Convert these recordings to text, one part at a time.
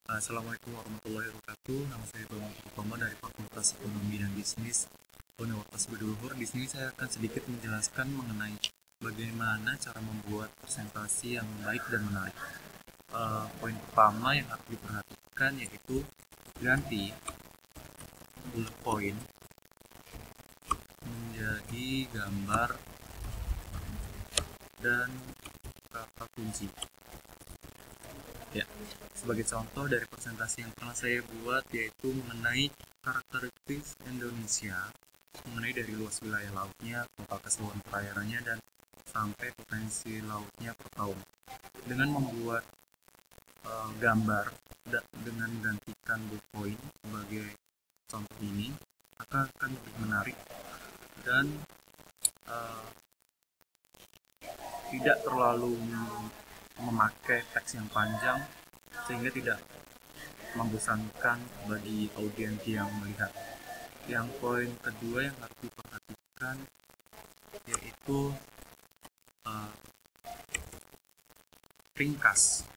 Assalamualaikum warahmatullahi wabarakatuh. Nama saya Bambang Purnomo dari Fakultas Ekonomi dan Bisnis Universitas Budi-Luhur. Di sini saya akan sedikit menjelaskan mengenai bagaimana cara membuat presentasi yang baik dan menarik. Poin pertama yang harus diperhatikan yaitu ganti bullet point menjadi gambar dan kata kunci. Ya, sebagai contoh dari presentasi yang pernah saya buat yaitu mengenai karakteristik Indonesia, mengenai dari luas wilayah lautnya, total keseluruhan perairannya, dan sampai potensi lautnya per tahun. Dengan membuat gambar dengan menggantikan bullet point sebagai contoh ini, maka akan lebih menarik dan uh, tidak terlalu memakai teks yang panjang sehingga tidak membosankan bagi audiens yang melihat. Yang poin kedua yang harus diperhatikan yaitu uh, ringkas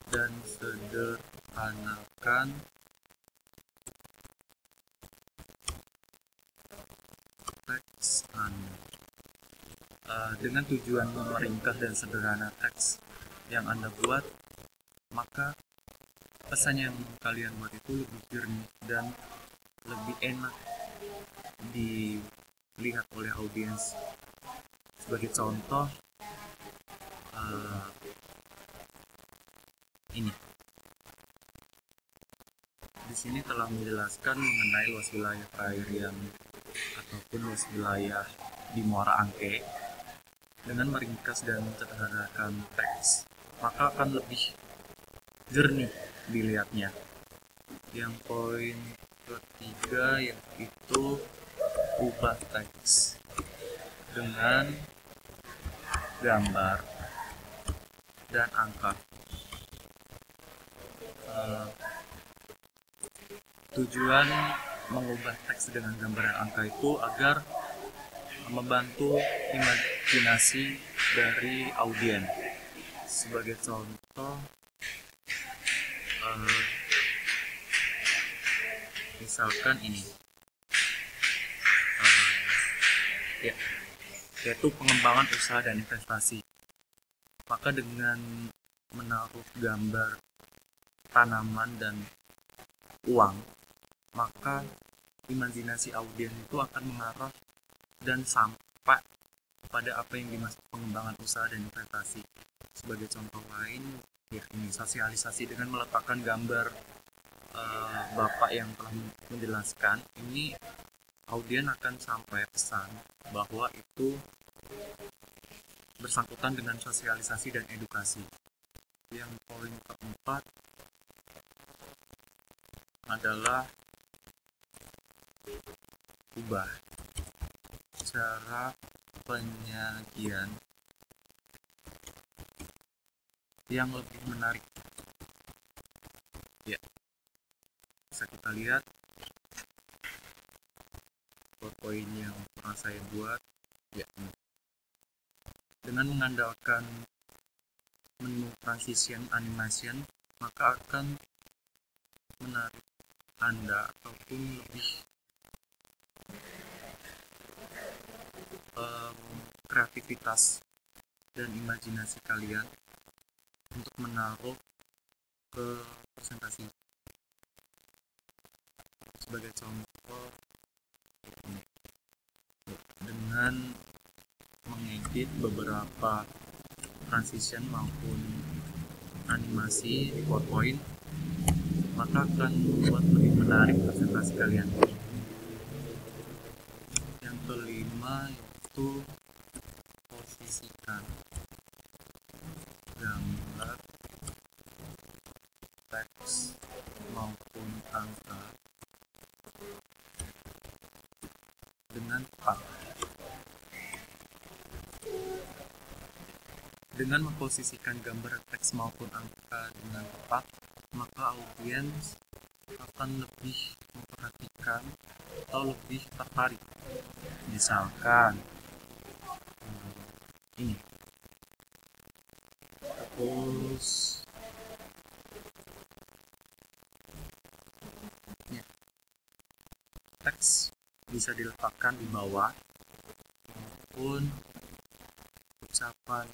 dan sederhanakan teks dengan tujuan meringkas dan sederhana teks yang Anda buat, maka pesan yang kalian buat itu lebih jernih dan lebih enak dilihat oleh audiens. Sebagai contoh, ini di sini telah menjelaskan mengenai luas wilayah perairan ataupun luas wilayah di Muara Angke. Dengan meringkas dan sederhanakan teks, maka akan lebih jernih dilihatnya. Yang poin ketiga yaitu ubah teks dengan gambar dan angka. Tujuan mengubah teks dengan gambar dan angka itu agar membantu imajinasi dari audiens. Sebagai contoh, misalkan ini, yaitu pengembangan usaha dan investasi. Maka dengan menaruh gambar tanaman dan uang, maka imajinasi audiens itu akan mengarah dan sampai pada apa yang dimaksud pengembangan usaha dan investasi. Sebagai contoh lain, yakni sosialisasi dengan meletakkan gambar Bapak yang telah menjelaskan, ini audiens akan sampai pesan bahwa itu bersangkutan dengan sosialisasi dan edukasi. Yang poin keempat adalah ubah cara penyajian yang lebih menarik. Ya, bisa kita lihat poin yang pernah saya buat. Ya, dengan mengandalkan menu transition animation, maka akan menarik Anda ataupun lebih kreativitas dan imajinasi kalian untuk menaruh ke presentasi. Sebagai contoh, dengan mengedit beberapa transition maupun animasi di PowerPoint, maka akan membuat lebih menarik presentasi kalian. Yang kelima yaitu posisikan gambar, teks maupun angka dengan tepat. Dengan memposisikan gambar, teks maupun angka dengan tepat, maka audiens akan lebih memperhatikan atau lebih tertarik. Misalkan ini Terus ya, teks bisa diletakkan di bawah maupun ucapan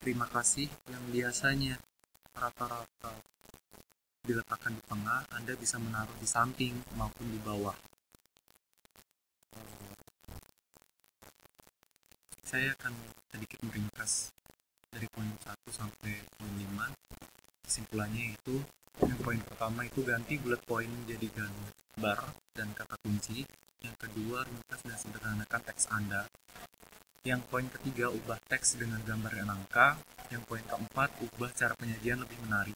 terima kasih yang biasanya rata-rata diletakkan di tengah, Anda bisa menaruh di samping maupun di bawah. Saya akan sedikit meringkas dari poin 1 sampai poin 5. Kesimpulannya itu, yang poin pertama itu ganti bullet point menjadi gambar dan kata kunci. Yang kedua, ringkas dan sederhanakan teks Anda. Yang poin ketiga, ubah teks dengan gambar dan angka. Yang poin keempat, ubah cara penyajian lebih menarik.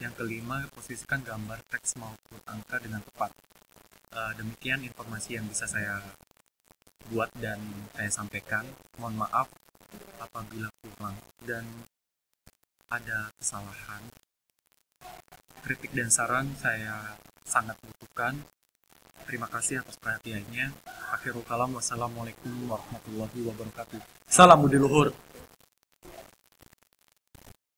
Yang kelima, posisikan gambar, teks maupun angka dengan tepat. Demikian informasi yang bisa saya buat dan saya sampaikan. Mohon maaf apabila kurang dan ada kesalahan. Kritik dan saran saya sangat butuhkan. Terima kasih atas perhatiannya. Akhirul kalam, wassalamualaikum warahmatullahi wabarakatuh. Salam budi luhur.